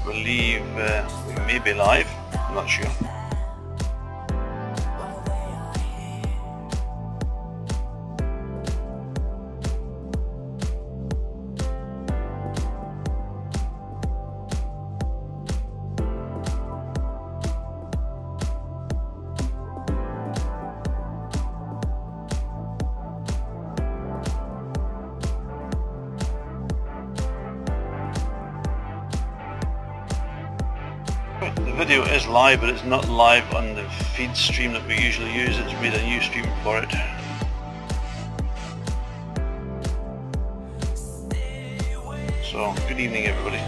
believe we may be live, I'm not sure. The video is live, but it's not live on the feed stream that we usually use. It's made a new stream for it. So, good evening everybody.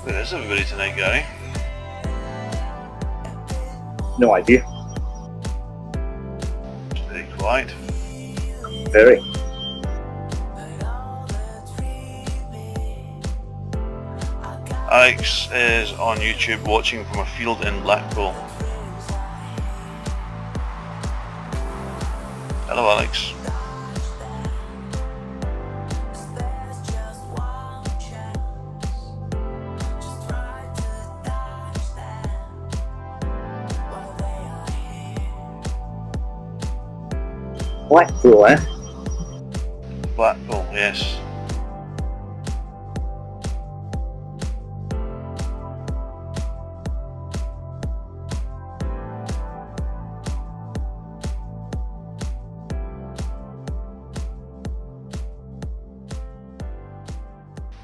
Where is everybody tonight, Gary? No idea. It's very quiet. Very. Alex is on YouTube watching from a field in Blackpool. Hello Alex. Blackpool, eh? Blackpool, yes.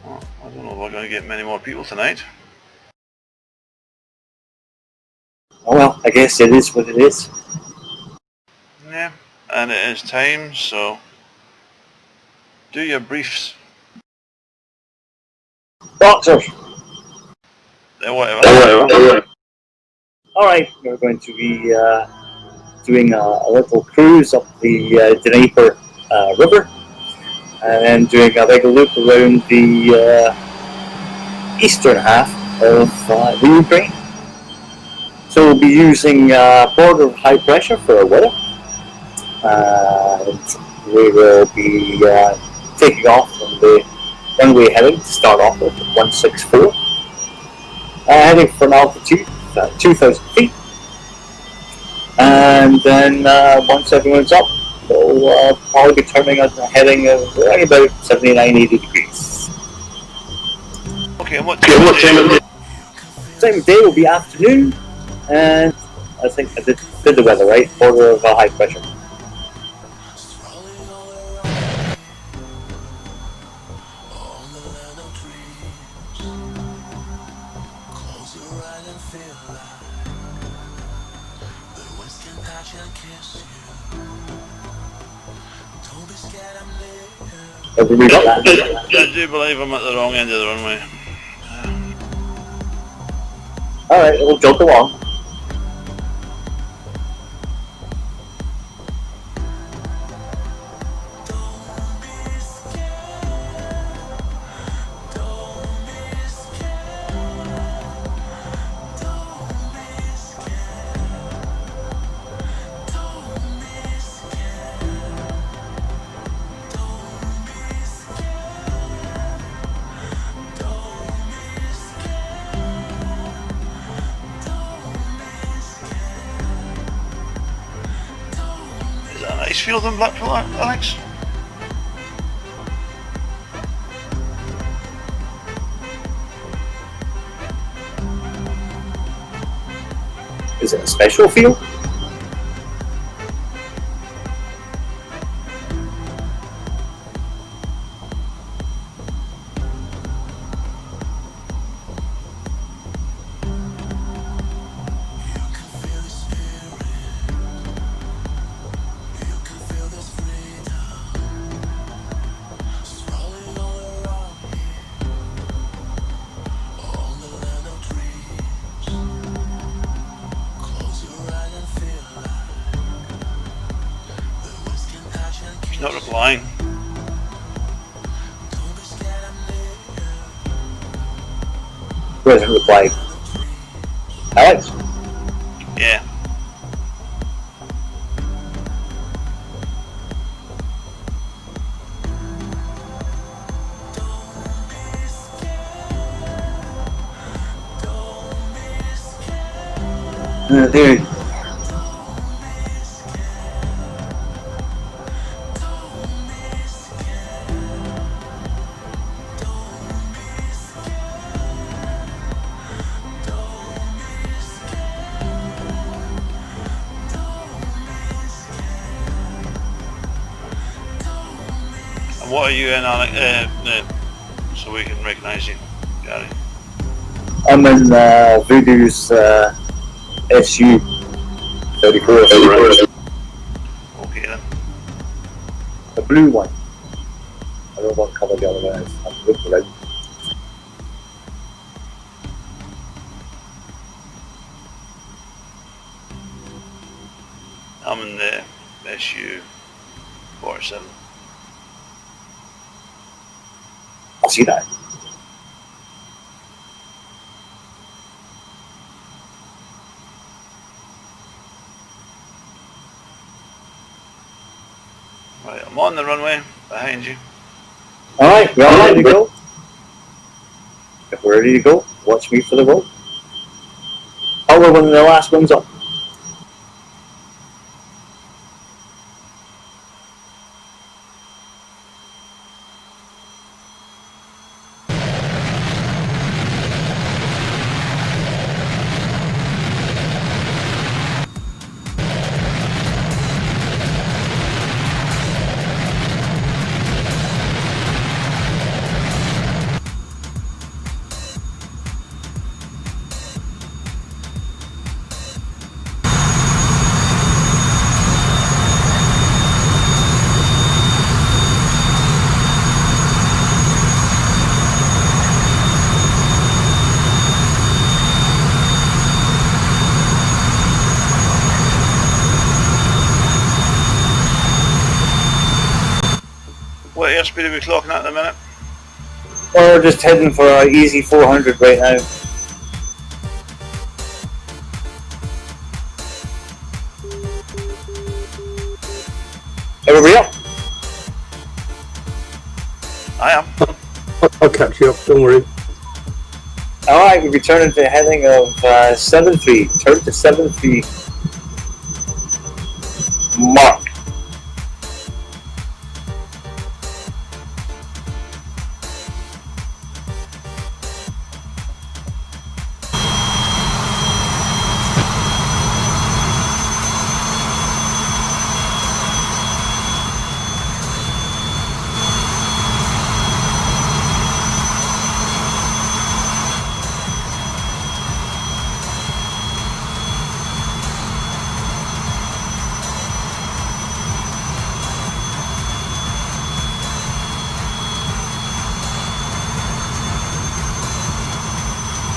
Well, I don't know if we're going to get many more people tonight. Oh well, I guess it is what it is. Yeah, and it is time, so do your briefs. Doctor! Whatever. Alright, we're going to be doing a little cruise up the Dneiper river, and then doing a big loop around the eastern half of the Ukraine. So we'll be using border high pressure for our weather, and we will be taking off from the runway heading to start off with 164, heading for an altitude 2,000 feet, and then once everyone's up, we'll probably be turning at a heading of about 79-80 degrees. Okay, and what time of day? Time of day will be afternoon, and I think I did the weather right, border of high pressure. Have we got that? I do believe I'm at the wrong end of the runway. Alright, we'll jump along. Nice field in Blackpool, Alex. Is it a special field? Not replying. President replied. Alex? Yeah. There. And what are you in, Alex? So we can recognise you, Gary. I'm in Voodoo's SU 34. Okay then. The blue one. I don't know what colour the other one is. I'm looking around. I'm in the SU 47. I see that. Right, I'm on the runway behind you. Alright, we're all ready to go. If we're ready to go, watch me for the roll. Oh, we're one of the last ones up. What airspeed are we clocking at the minute? We're just heading for our easy 400 right now. Everybody up? I am. I'll catch you up, don't worry. Alright, we'll be turning to a heading of 7-3. Turn to 7-3. Mark.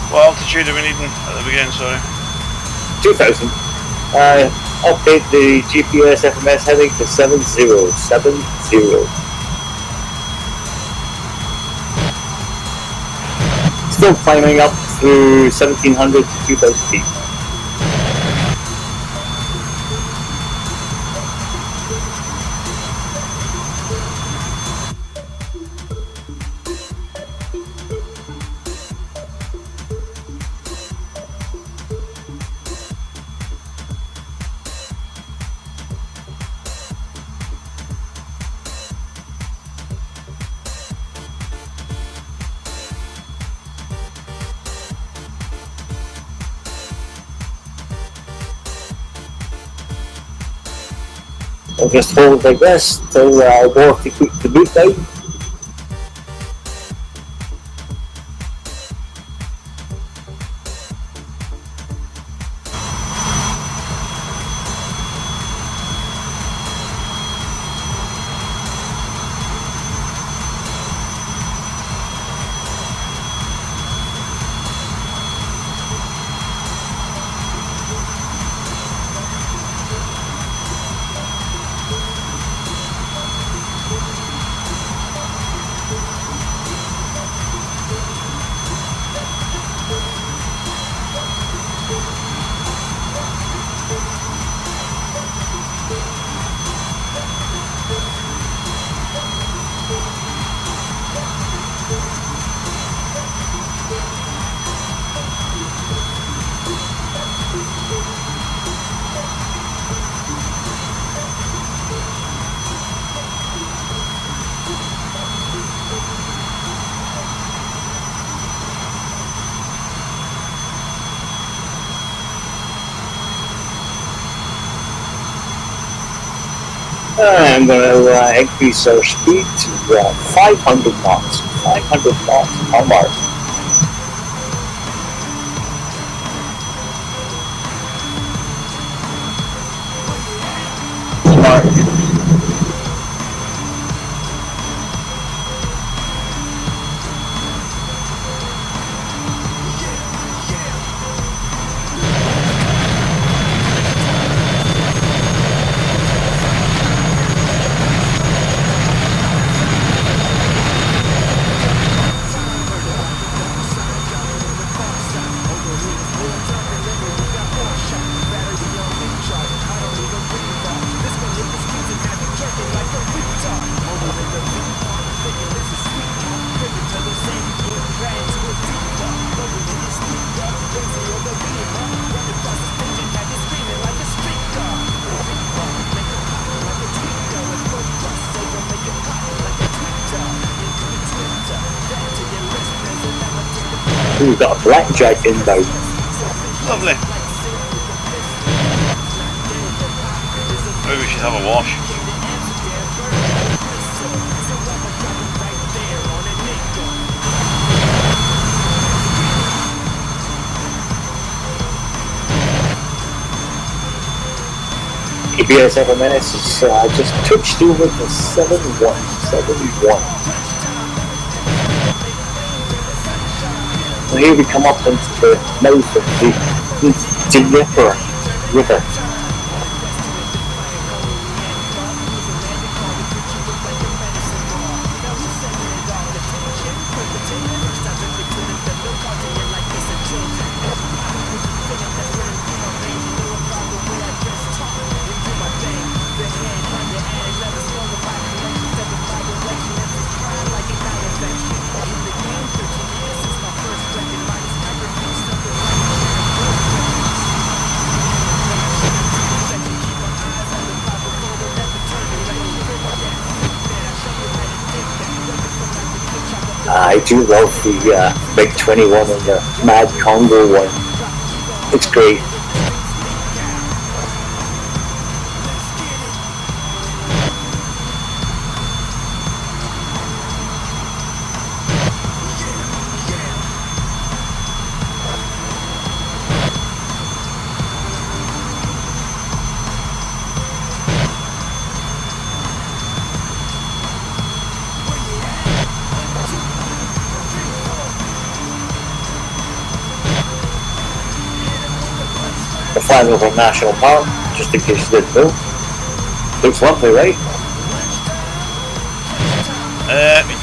What altitude are we needing at the beginning, sorry? 2000. Update the GPS FMS heading to 7070. Still climbing up through 1700 to 2000 feet. We'll just hold like this till I'll walk to keep the boot down. I'm going to increase our speed to 500 knots. 500 knots per mark. Mark. We've got a blackjack inbound. Lovely. Maybe we should have a wash. EPS 7 minutes is just touched over to 7-1. 7-1. And here we come up into the mouth of the Dneiper River. I do love the Big 21 and the Mad Congo one. It's great. Flying over National Park, just in case you didn't know. Looks lovely, right?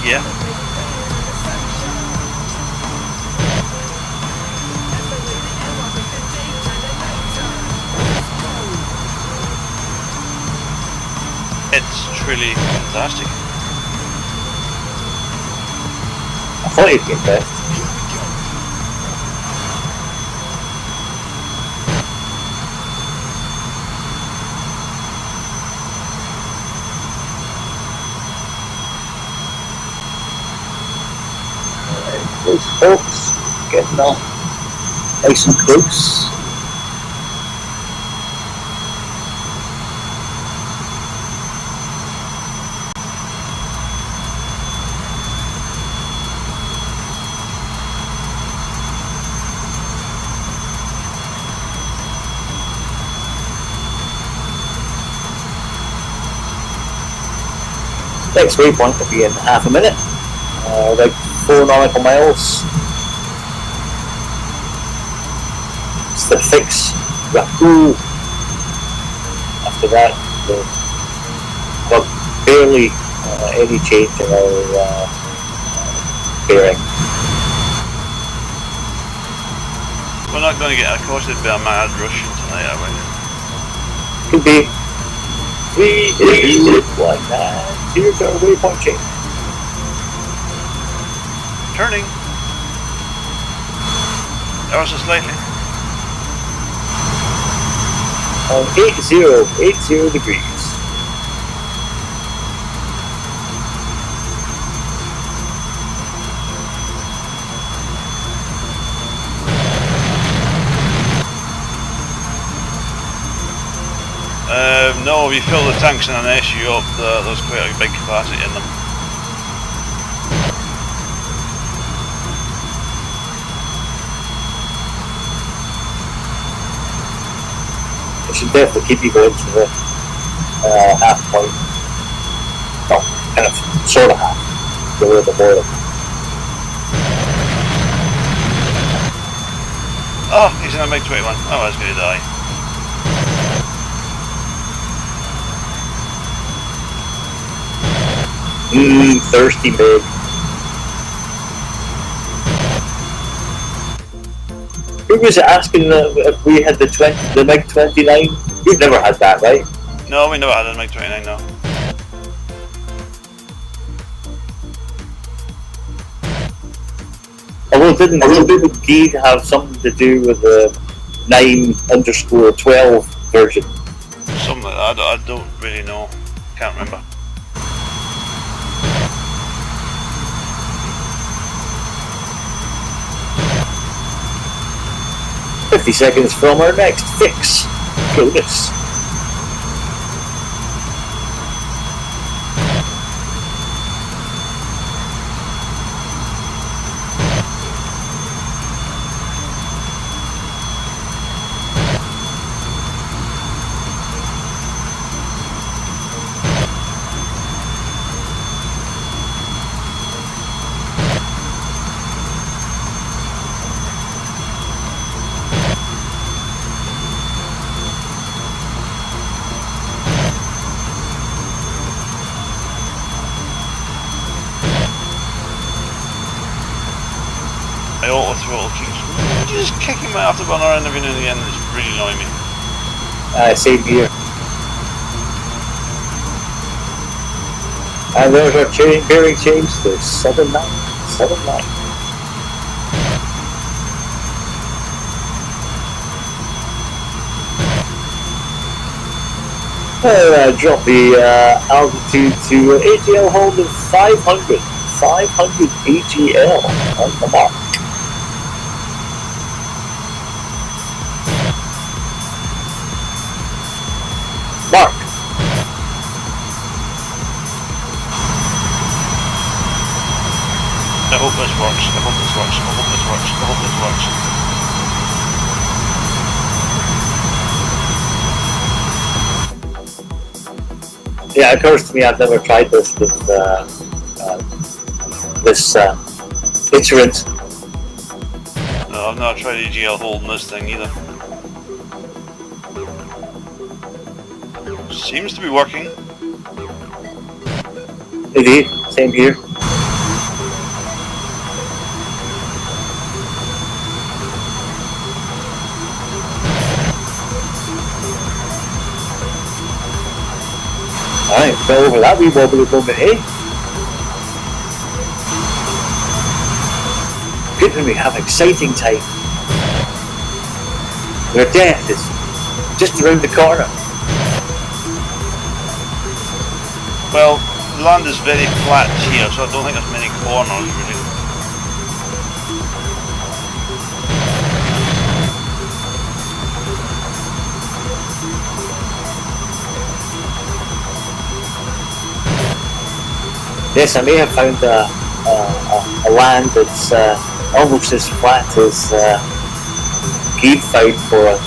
Yeah. It's truly fantastic. I thought you'd get best. Those folks getting off nice and close. Next waypoint will be in half a minute. About 4 nautical miles. It's the fix Raku. After that, we've barely any change in our bearing. We're not going to get accosted by a mad Russian tonight, are we? Could be 3, 2, 1, and here's our waypoint change. Turning. Ever so slightly. On 80 degrees. No, No, if you fill the tanks in an SU up, there's quite a big capacity in them. It should definitely keep you going to the half point. Well, kind of, sort of half. Go with the boiler. Oh, he's in a MiG-21. Oh, he's going to die. Thirsty MiG. Who was asking if we had the MiG-29? You've never had that, right? No, we never had a MiG-29, no. Although didn't indeed have something to do with the 9_12 version. Something like that, I don't really know. Can't remember. "50 seconds from our next fix." Goodness. I auto-throttle keeps just kicking my afterburner in every now and again, and it's really annoying me. Same here. And there's our bearing change to 7-9. 7-9. Drop the altitude to AGL hold of 500. 500 AGL on the mark. Mark. I hope this works. I hope this works. I hope this works. I hope this works. Yeah, it occurs to me I've never tried this with this iterant. No, I've not tried AGL holding this thing either. Seems to be working. Indeed, same here. Alright, fell over that wee wobbly moment, eh? Good when we have exciting time. Where death is just around the corner. Well, the land is very flat here, so I don't think there's many corners really. Yes, I may have found a land that's almost as flat as Gabe found for us.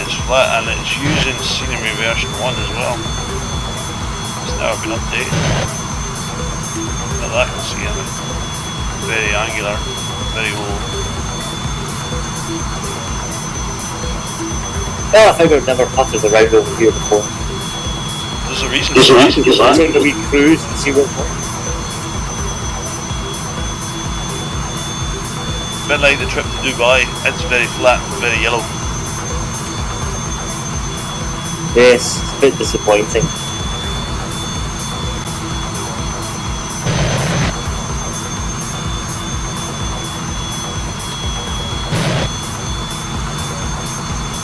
It's flat and it's using scenery version 1 as well. It's never been updated. But I can see it. Very angular, very old. Well, I think I've never putted around over here before. There's a reason for that. Take a wee cruise and see what works. A bit like the trip to Dubai, it's very flat and very yellow. Yes, it's a bit disappointing.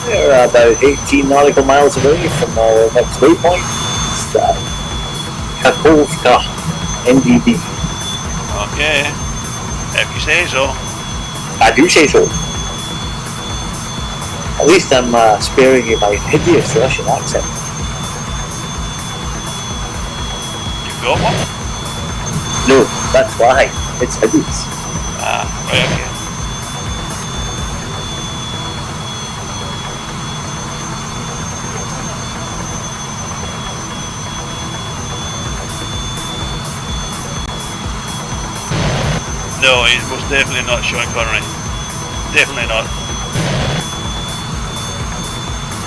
We're about 18 nautical miles away from our next waypoint. It's Kakovka NDB. Okay, if you say so. I do say so. At least I'm sparing you my hideous Russian accent. You've got one? No, that's why. It's hideous. Ah, right, okay. No, he's most definitely not Sean Connery. Definitely not.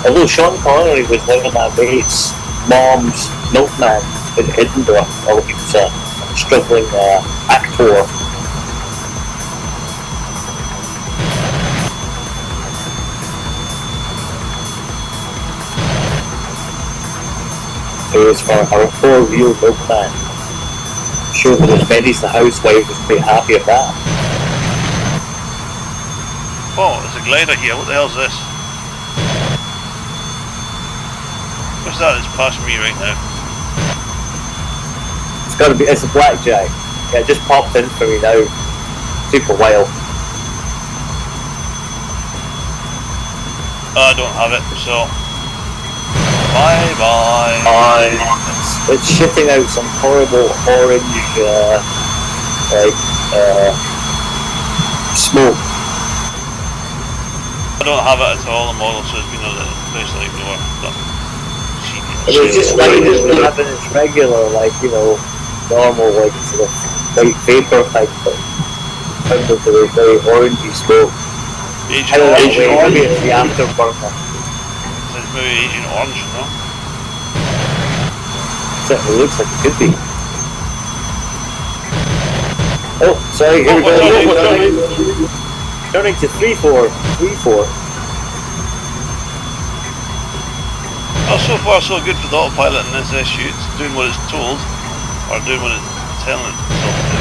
Although Sean Connery was one of my mate's mom's milkman in Edinburgh, although he was a struggling actor. It was for our poor real milkman. I'm sure that as Betty's the housewife was quite happy at that. Oh, there's a glider here. What the hell's this? What's that that's past me right now? It's gotta be, it's a blackjack. Yeah, it just popped in for me now. Took a while. I don't have it, so bye bye. It's shitting out some horrible orange, smoke. I don't have it at all, the model, so it's been on the place like nowhere. It was just like having its regular, like, you know, normal, like, sort of white vapor thing, but turned into a very orangey smoke. Agent I don't know, Orange. maybe it's the afterburner. It's maybe Agent Orange, no? Certainly looks like it could be. Oh, sorry, here we go. Turning to 3-4. 3-4. Well, so far so good for the autopilot in this issue. It's doing what it's told, or doing what it's telling itself to do.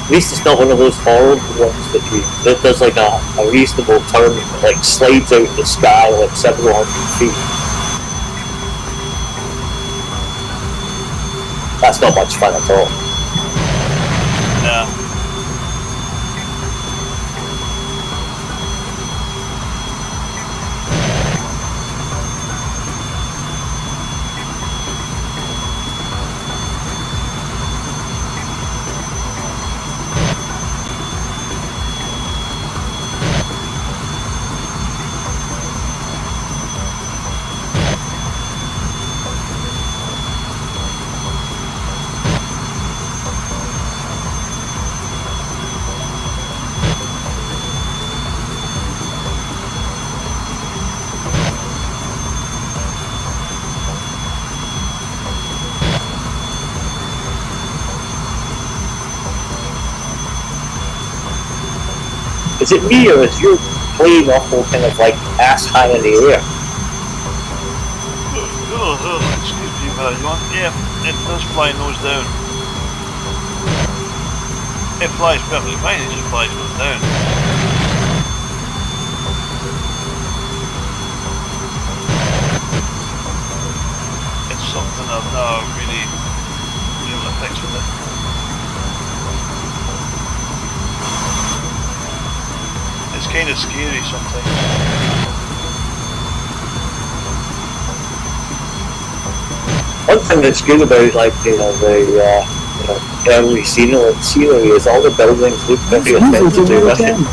At least it's not one of those horrible ones that does like a reasonable turn and like slides out the sky like several hundred feet. That's not much fun at all. Yeah. Is it me or is your plane awful kind of like ass high in the air? Excuse me, but yeah, it does fly nose down. It flies perfectly fine, it just flies nose down. It's something I've never really been able to fix with it. It's kind of scary sometimes. One thing that's good about like the early scenery is all the buildings look very authentically Russian.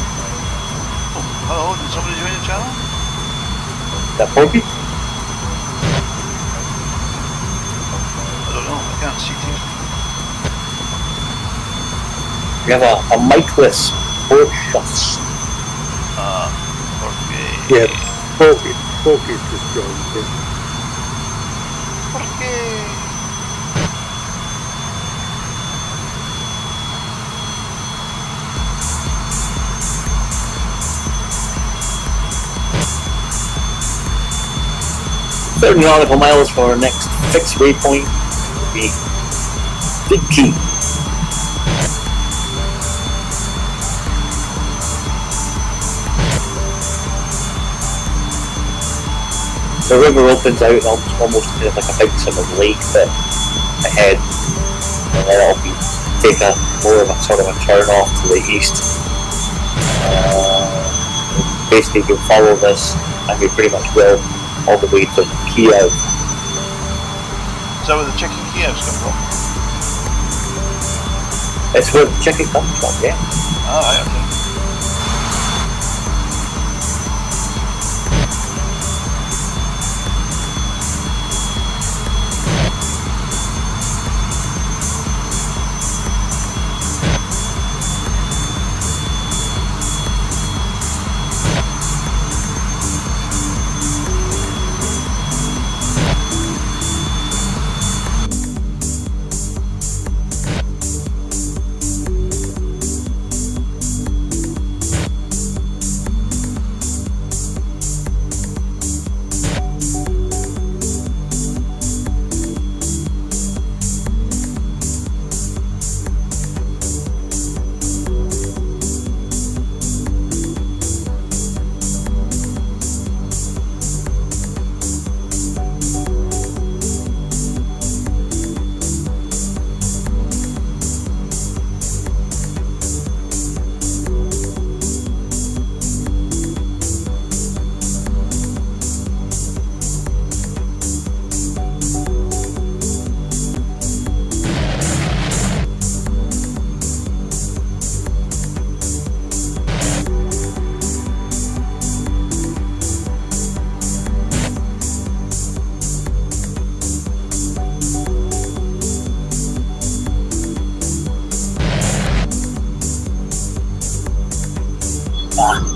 Hello, did somebody join the channel? That Porky? I don't know, I can't see things. We have a micless Porsche. Okay. Yeah, Porky's just joined in. Okay. Certain nautical miles for our next fixed waypoint, the Big Key. The river opens out almost kind of like a big sort of lake bit ahead. and then it'll take a more of a sort of a turn off to the east. Basically, you can follow this, and you pretty much will all the way to Kiev. Is that where the chicken Kiev's come from? It's where the chicken comes from, yeah. Oh, right, okay.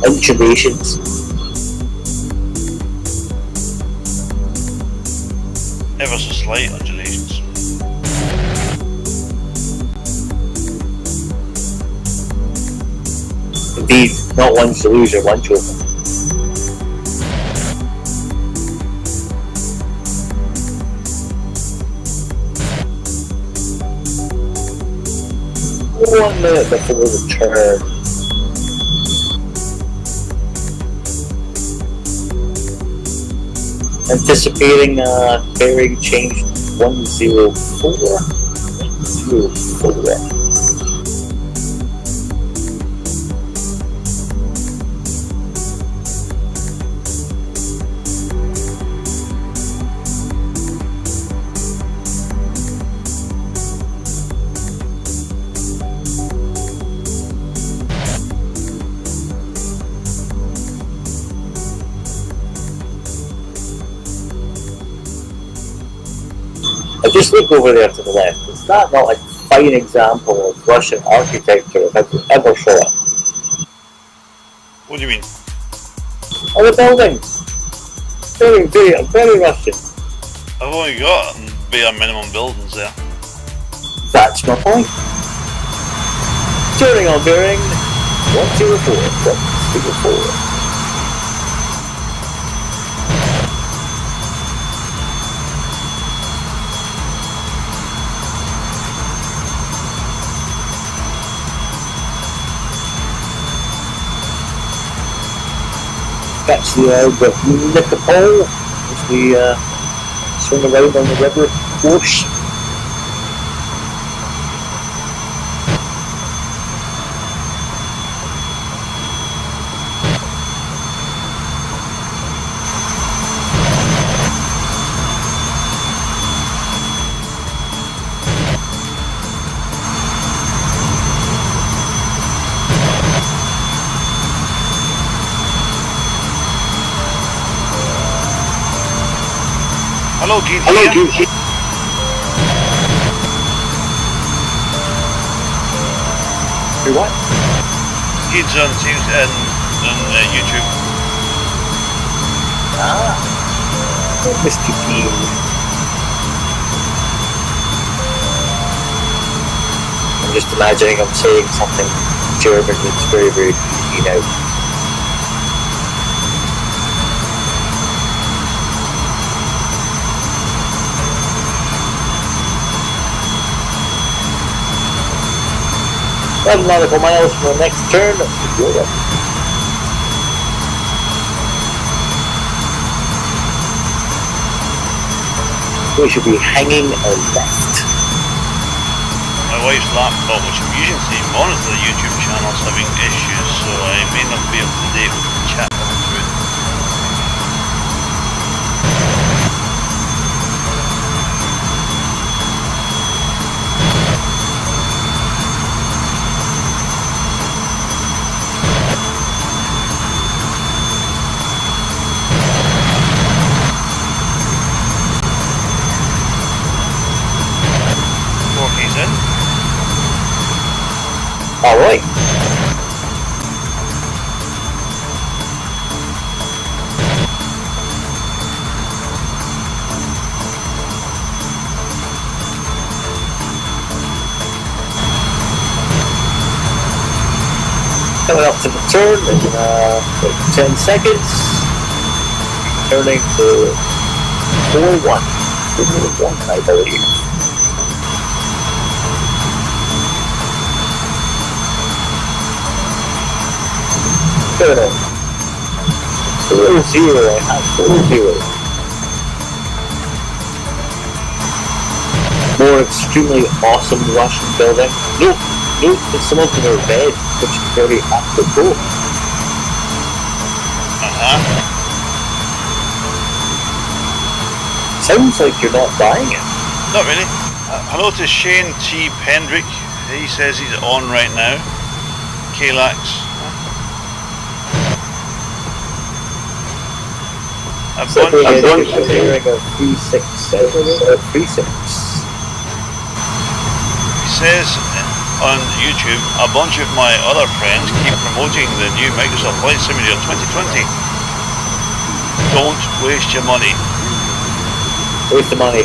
Intubations. Ever so slight undulations. Indeed, not one to lose or one to open. One minute before the turn. Anticipating bearing change 104. 104. Just look over there to the left. Is that not a fine example of Russian architecture if I've ever saw it? What do you mean? Oh, the buildings. Very Russian. I've only got bare minimum buildings there. That's my point. Turning on bearing 104. 104. That's the Dneiper as we swing around on the river course. Hello, Keith. Hello, Keith. Do what? Keith's on YouTube. Ah, Mr. Keith. I'm just imagining I'm saying something German that's very, very easy now. Seven nautical miles from the next turn. We should be hanging a left. my wife's laptop, which I'm using to monitor the YouTube channel, is having issues, so I may not be up to date with the chat coming through. Alright. Coming up to the turn in 10 seconds. Turning to 4-1. 4-1, I believe. Good. 4-0. I have 4-0. More extremely awesome Russian building. Note that some of them are red, which is very apropos. Sounds like you're not buying it. Not really. Hello to Shane T. Pendrick. He says he's on right now. Kalax. I'm hearing a 367 or 36. He says on YouTube, a bunch of my other friends keep promoting the new Microsoft Flight Simulator 2020. Don't waste your money. Waste the money.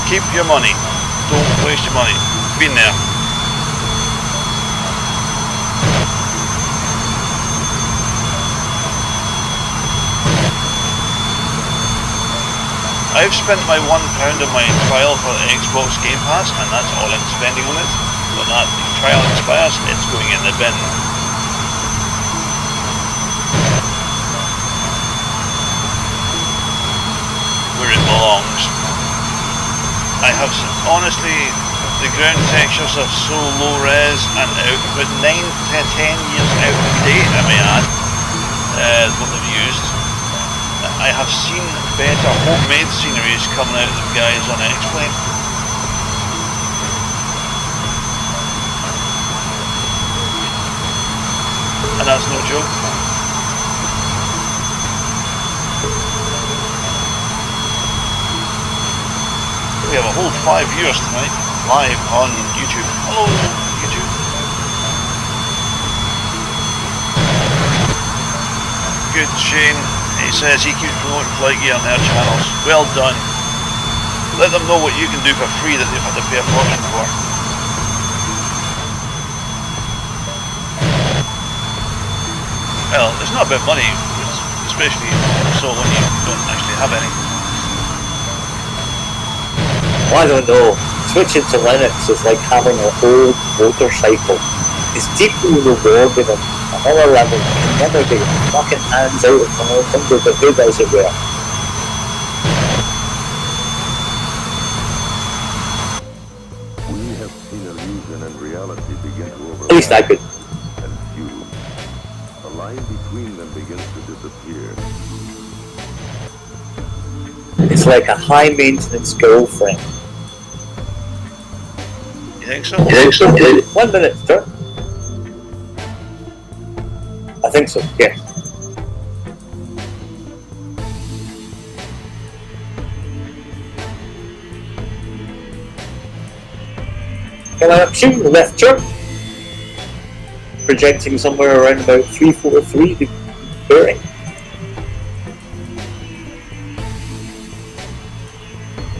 Keep your money. Don't waste your money. Been there. I've spent my £1 on my trial for the Xbox Game Pass, and that's all I'm spending on it. When that trial expires, it's going in the bin. Where it belongs. Honestly, the ground textures are so low res and about 9 to 10 years out of date, I may add, what they've used. I have seen better homemade sceneries coming out of the guys on X-Plane. And that's no joke. We have a whole 5 viewers tonight, live on YouTube. Hello, YouTube. Good, Shane. He says he keeps promoting Flight Gear on their channels. Well done. Let them know what you can do for free that they've had to pay a fortune for. Well, it's not about money, especially so when you don't actually have any. Well, I don't know. Switching to Linux is like having an old motorcycle. It's deeply rewarding on another level. You can never get your fucking hands out of under the hood, as it were. We have seen illusion and reality begin to overlap. At least I could. And fuse. The line between them begins to disappear. It's like a high maintenance girlfriend. You think so? 1 minute, sir. I think so, yeah. Can I option left turn? Projecting somewhere around about 343 the bearing.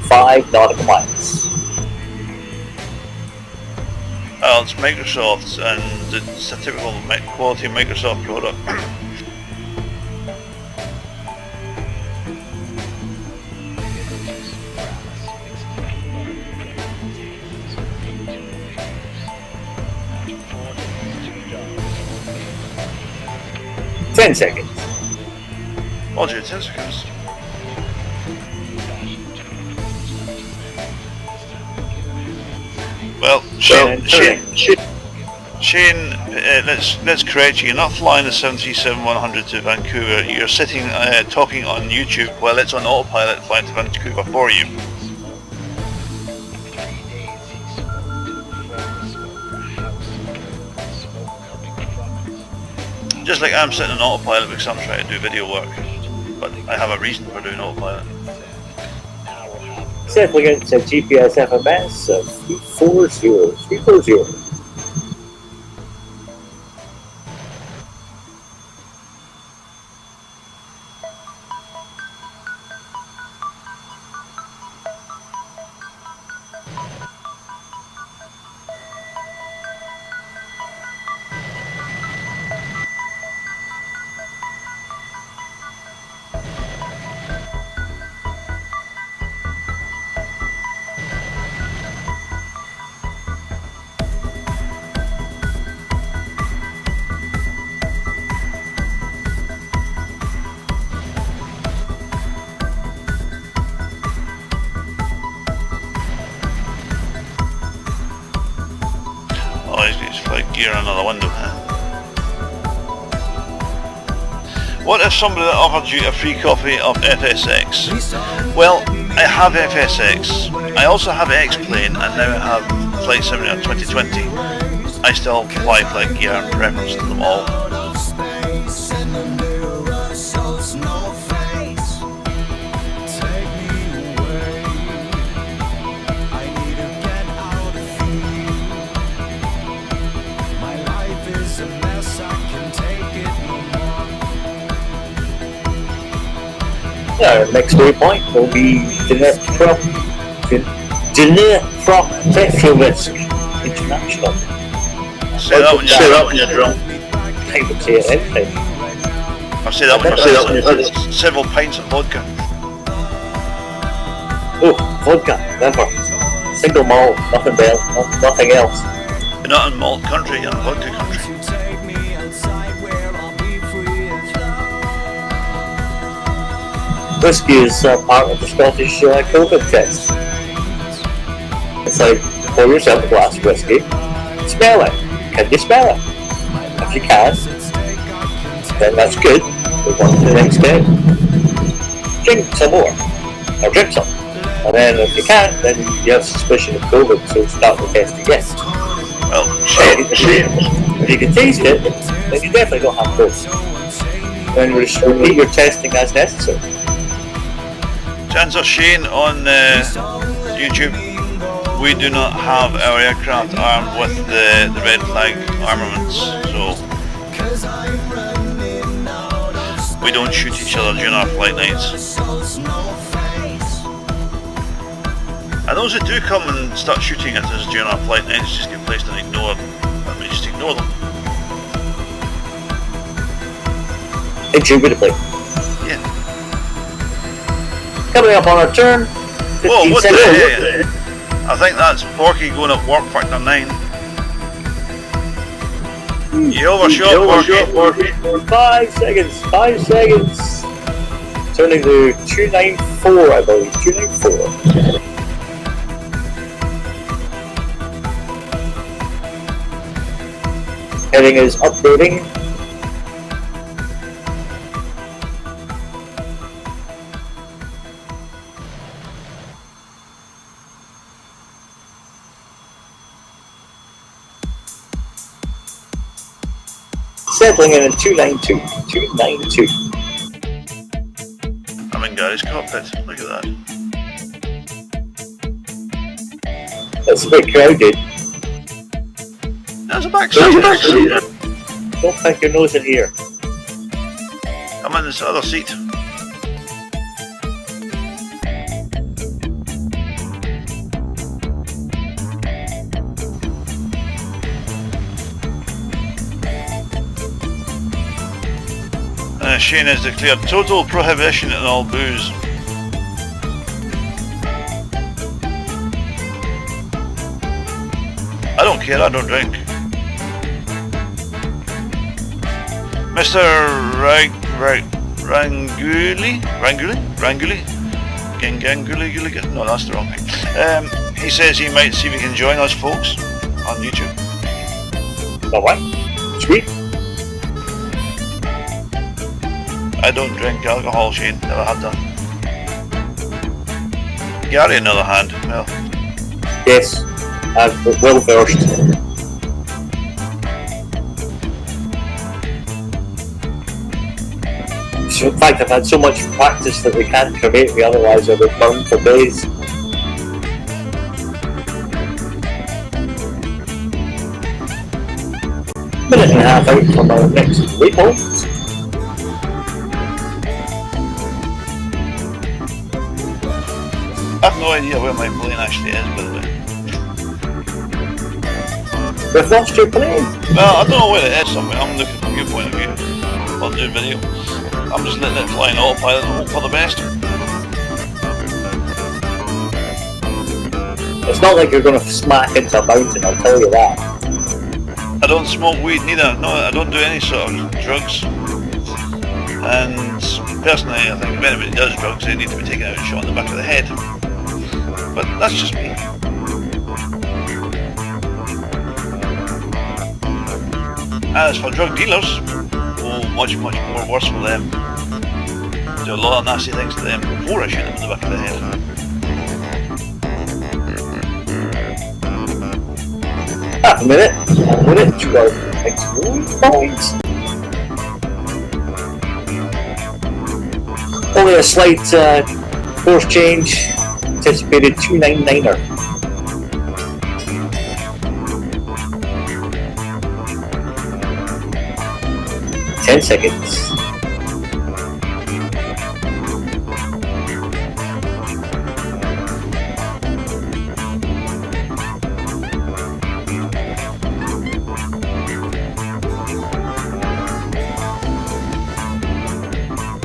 5 nautical miles. Well, it's Microsoft, and it's a typical quality Microsoft product. Ten seconds. Roger, 10 seconds. Shane, let's correct you. You're not flying the 737-100 to Vancouver. You're sitting talking on YouTube while it's on autopilot flying to Vancouver for you. Just like I'm sitting on autopilot because I'm trying to do video work, but I have a reason for doing autopilot. Settling into GPS FMS of 340. Gear in another window. What if somebody that offered you a free copy of FSX? Well, I have FSX. I also have X-Plane, and now I have Flight Simulator 2020. I still fly flight gear in preference to them all. Our next waypoint will be Dneiper Petrovsk International. Say that when you're drunk. I would say it anything. I'll say that when you're several pints of vodka. Oh, vodka, never. Single malt, nothing else. You're not in malt country, you're in vodka country. Whiskey is part of the Scottish COVID test. It's like, pour yourself a glass of whiskey, smell it. Can you smell it? If you can, then that's good. Move on to the next step. Drink some more, or drink some. And then if you can't, then you have suspicion of COVID, so start the test again. Well, if you can taste it, then you definitely don't have COVID. Then repeat your testing as necessary. Chancellor Shane on YouTube, we do not have our aircraft armed with the red flag armaments, so we don't shoot each other during our flight nights. And those that do come and start shooting at us during our flight nights just get placed and ignore them. I mean, just ignore them. Indubitably. Yeah. Coming up on our turn. Whoa, what the heck? I think that's Porky going at warp factor 9. You overshot, Porky. 5 seconds. Turning to 294, I believe. 294. Heading is updating. Settling in at 292. I'm in Gary's cockpit. Look at that. That's a bit crowded. There's a back seat. Don't pick your nose in here. I'm in this other seat. Shane has declared total prohibition on all booze. I don't care, I don't drink. Mr. Ranguli? No, that's the wrong thing. He says he might see if he can join us, folks. on YouTube. Alright, sweet. I don't drink alcohol, Shane. Never have done. Gary, on the other hand, well, Yes, I'm well versed. So in fact, I've had so much practice that they can't cremate me, otherwise I would burn for days. Minute and a half out from our next waypoint. I have no idea where my plane actually is, by the way. We've lost your plane. Well, I don't know where it is somewhere. I'm looking from your point of view. I'll do video. I'm just letting it fly in autopilot and hope for the best. It's not like you're going to smack into a mountain, I'll tell you that. I don't smoke weed neither. No, I don't do any sort of drugs. And personally, I think if anybody does drugs, they need to be taken out and shot in the back of the head. But that's just me. As for drug dealers, oh, much more worse for them. Do a lot of nasty things to them before I shoot them in the back of the head. Half a minute to our next waypoint. Only a slight course change. Anticipated 299er. 10 seconds.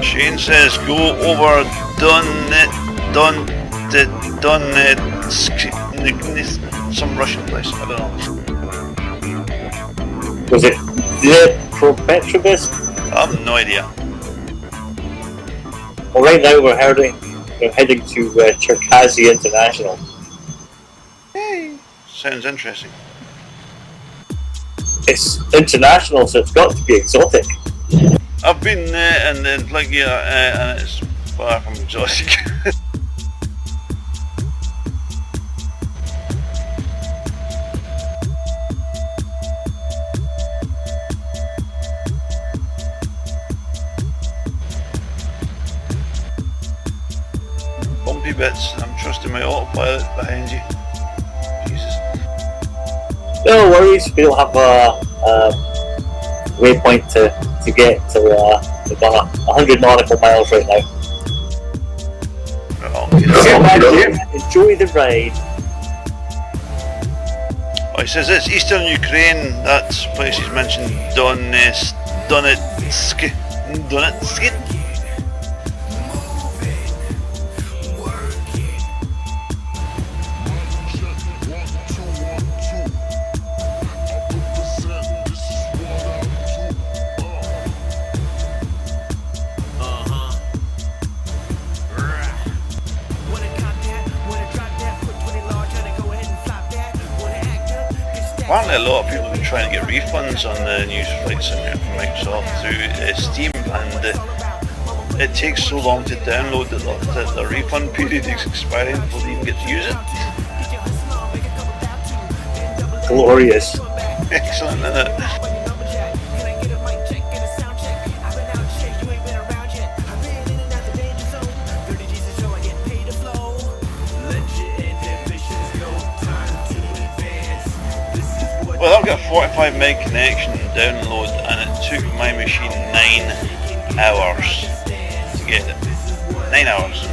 Shane says go over some Russian place. I don't know. Was it Dneiper? I have no idea. Well, right now we're heading to Cherkasy International. Hey, sounds interesting. It's international, so it's got to be exotic. I've been there and then like and it's far from exotic. Bumpy bits. I'm trusting my autopilot behind you. Jesus. No worries, we don't have a waypoint to get to about 100 nautical miles right now. Oh, Enjoy the ride. oh, he says it's Eastern Ukraine. That place he's mentioned, Donetsk. Apparently a lot of people have been trying to get refunds on the new flight simulator from Microsoft through Steam, and it takes so long to download that the refund period is expiring before they even get to use it. Glorious. Excellent, isn't it? Well, I've got a 45 meg connection download, and it took my machine 9 hours to get it. 9 hours.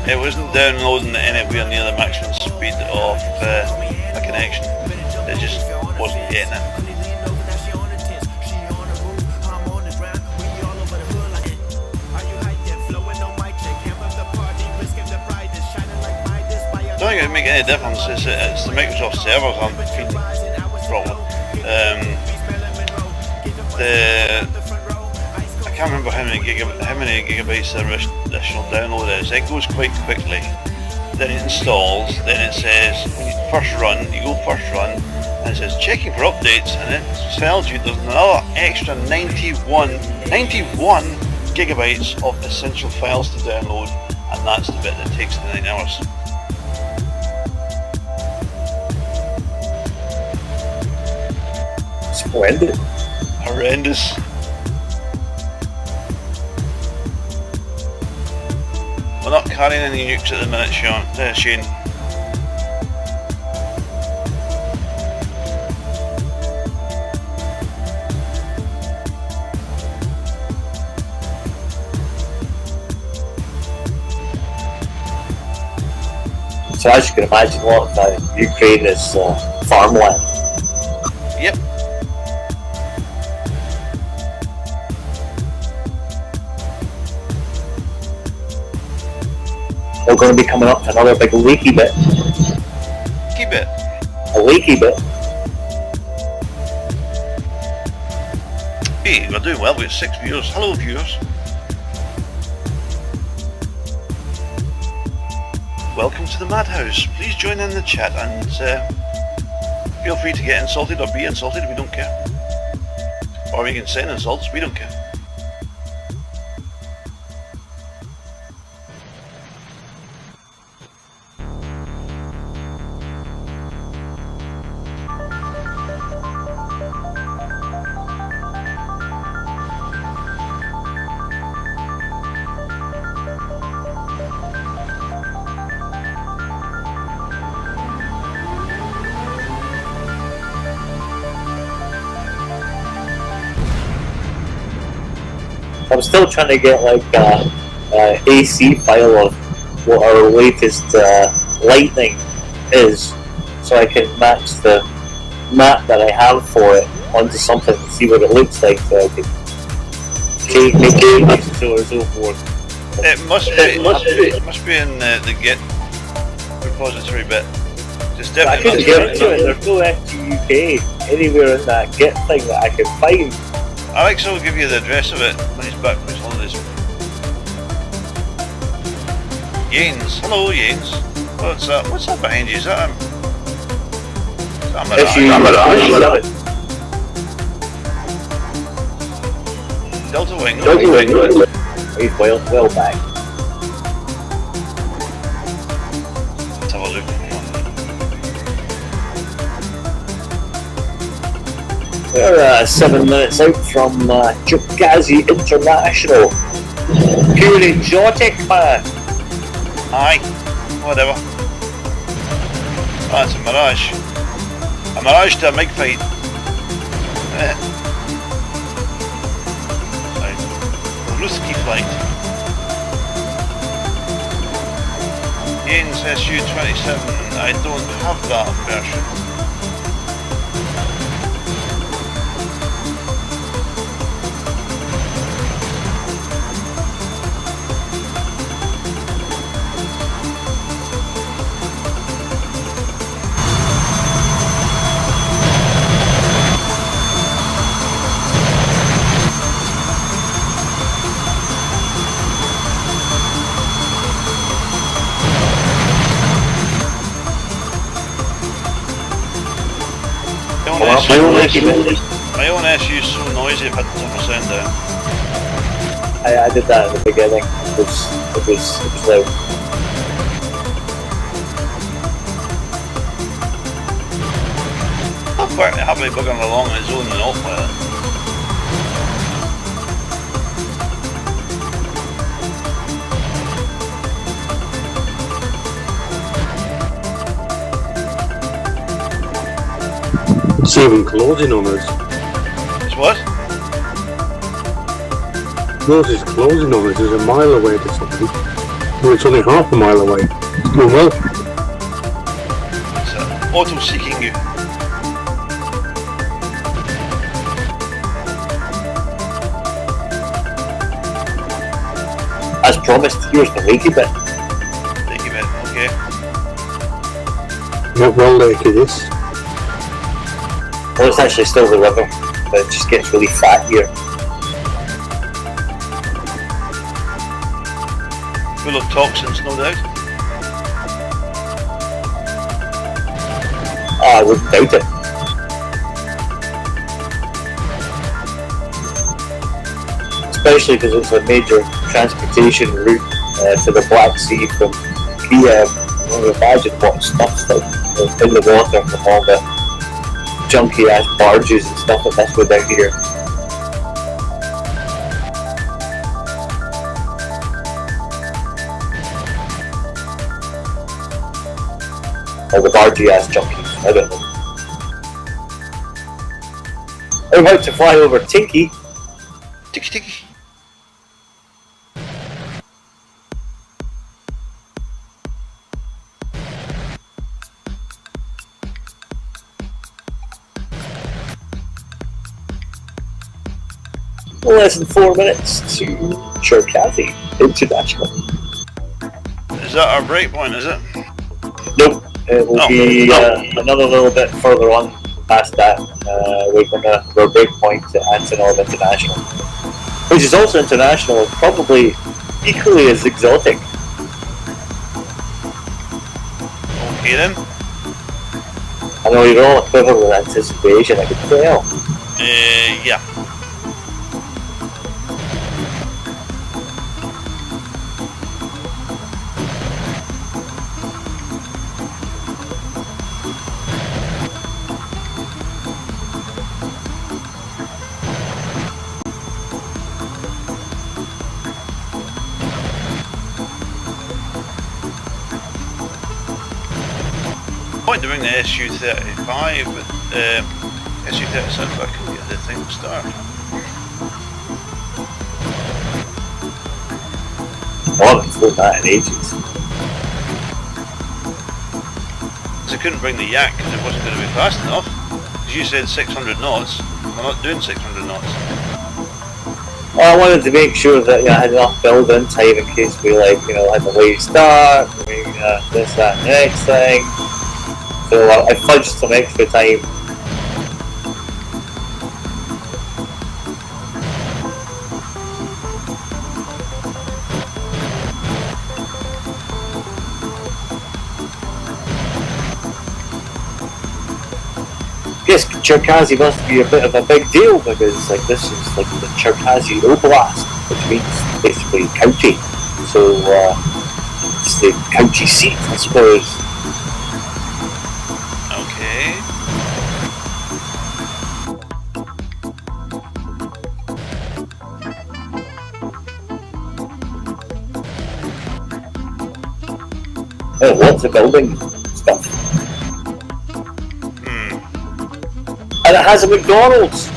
It wasn't downloading anywhere near the maximum speed of a connection. It just wasn't getting it. I don't think it would make any difference. It's the Microsoft servers I'm feeding problem. I can't remember how many gigabytes the additional download is. It goes quite quickly. then it installs, then it says when you first run, you go first run, and it says checking for updates, and it tells you there's another extra 91 gigabytes of essential files to download, and that's the bit that takes the 9 hours. Splendid. Horrendous. We're not carrying any nukes at the minute, Shane. So as you can imagine, a lot of Ukraine is farmland. Yep. We're going to be coming up to another big leaky bit. Keep it. A leaky bit. Hey, we're doing well. We've got 6 viewers. Hello, viewers. Welcome to the Madhouse. Please join in the chat and feel free to get insulted or be insulted. We don't care. Or we can send insults. We don't care. I'm still trying to get like a AC file of what our latest lightning is, so I can match the map that I have for it onto something and see what it looks like, so I can make changes and so on and so forth. It must be in the Git repository bit. Just I couldn't get to it. There's no FGUK anywhere in that Git thing that I can find. Alex will give you the address of it when he's back from his holidays. Yanes. Hello, Yanes. What's that? What's that behind you? Is that him? Delta Wing. He's well back. Let's have a look. We're 7 minutes out from Jukazi International. Pure exotic, man. Aye. Whatever. That's a Mirage. A Mirage to a MiG fight. Ruski flight. Yanes SU-27. I don't have that version. My own SU is so noisy I've had to turn my sound down. I did that at the beginning. It was loud. I'm quite happily bugging along on its own and autopilot. It's even closing on us. It's what? Yours is closing on us. It's a mile away to something. Well, it's only half a mile away. It's doing well. It's auto-seeking you. As promised, here's the leaky bit. Leaky bit, okay. Not well like it is. Well, it's actually still the river, but it just gets really fat here. Full of toxins, no doubt. I wouldn't doubt it. Especially because it's a major transportation route to the Black Sea from Kiev. I can imagine what stuff's like in the water from all the junky ass barges and stuff that must go down here. Or the bargy ass junkies, I don't know. I'm about to fly over Tinky. Tiki tiki. Less than 4 minutes to Cherkasy International. Is that our breakpoint, is it? Nope, it will be another little bit further on past that. We're going to our breakpoint to Antonov International, which is also international and probably equally as exotic. Okay then. I know you're all quivering with anticipation, I can tell. Yeah. Point to bring the SU-35 with SU-37, but I couldn't get the thing to start. I haven't flown that in ages. So I couldn't bring the yak because it wasn't going to be fast enough. Because you said 600 knots. We're not doing 600 knots. Well, I wanted to make sure that I had enough build-in time in case we had a late start, this, that, and the next thing. So I fudged some extra time. Yes, Cherkasy must be a bit of a big deal because this is like the Cherkasy Oblast, which means basically county. So it's the county seat, I suppose. Okay. Oh, lots of building stuff. And it has a McDonald's.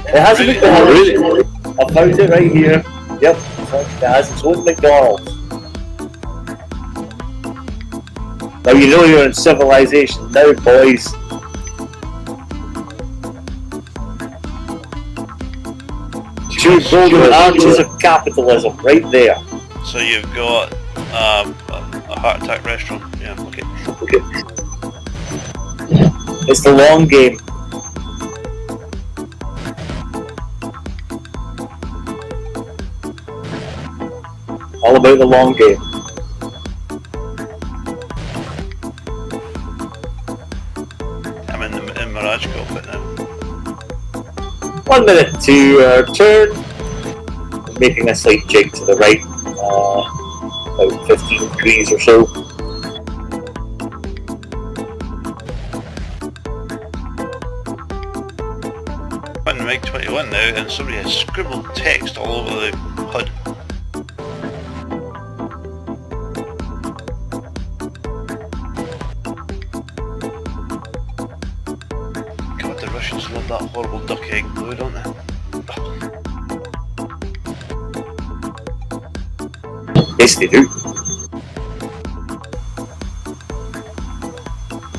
It has a McDonald's. I found it right here. Yep, it has its own McDonald's. Now you know you're in civilization now, boys. Two golden arches of capitalism right there. So you've got a heart attack restaurant. Yeah, okay. It's the long game. All about the long game. I'm in Mirage cockpit now. 1 minute to turn. Making a slight jig to the right, about 15 degrees or so. I'm in MiG-21 now, and somebody has scribbled text all over the HUD. God, the Russians love that horrible duck egg blue, don't they? Yes, they do.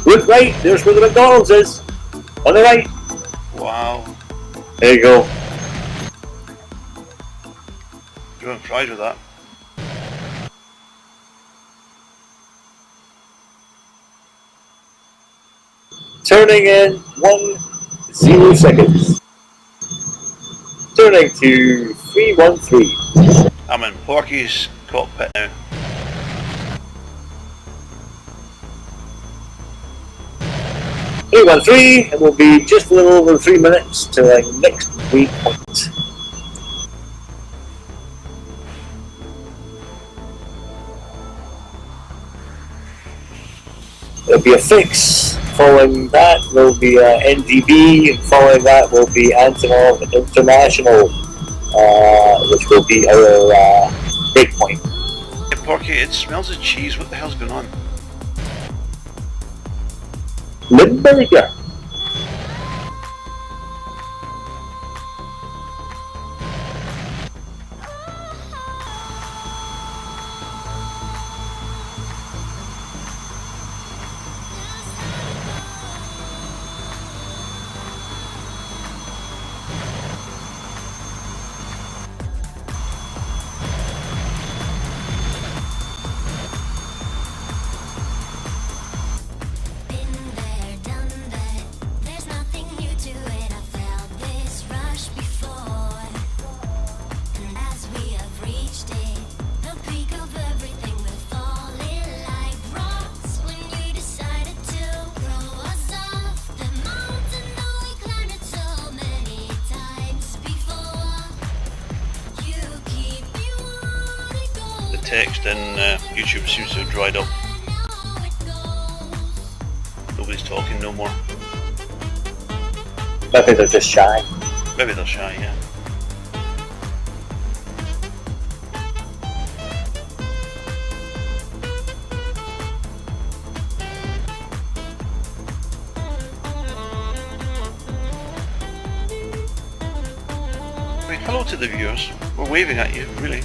Look right, there's where the McDonald's is. On the right. Wow. There you go. You weren't fried with that. Turning in 10 seconds. Turning to 313. I'm in Porky's cockpit now. 813, it will be just a little over 3 minutes to the next waypoint. There'll be a fix. Following that will be NDB, and following that will be Antonov International, which will be our breakpoint. Hey Porky, it smells of cheese. What the hell's going on? Limburger. Text in YouTube seems to have dried up. Nobody's talking no more. Maybe they're just shy. Maybe they're shy, yeah. I mean, hello to the viewers. We're waving at you, really.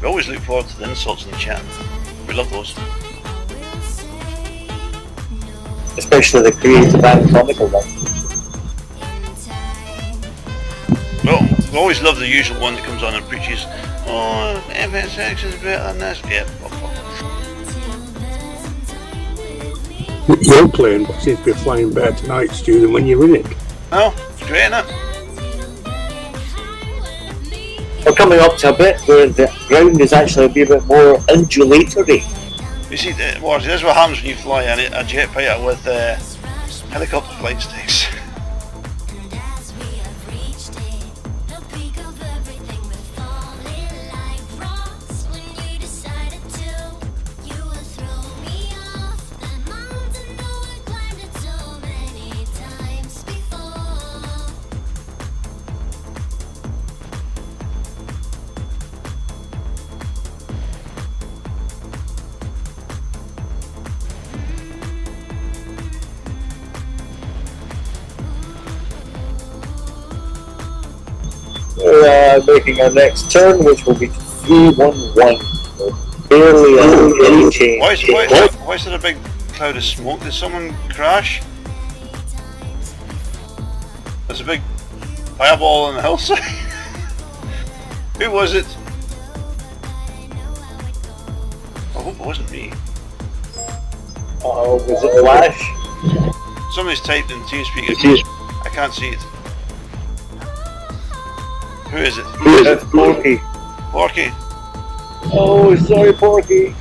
We always look forward to the insults in the chat. We love those. Especially the creative and comical ones. Well, we always love the usual one that comes on and preaches, oh, FSX is better than this. Yeah, You're playing, but seems to be flying better tonight, Stu, than when you're in it. well, it's great, isn't it? We're coming up to a bit where the ground is actually a bit more undulatory. You see, this is what happens when you fly a jet fighter with helicopter flight sticks. We're making our next turn, which will be 311. Barely any change. Why is there a big cloud of smoke? Did someone crash? There's a big fireball on the hillside. Who was it? I hope it wasn't me. Oh, was it Flash? Somebody's typed in TeamSpeak. I can't see it. Who is it? It's Porky. Porky. Oh, sorry, Porky.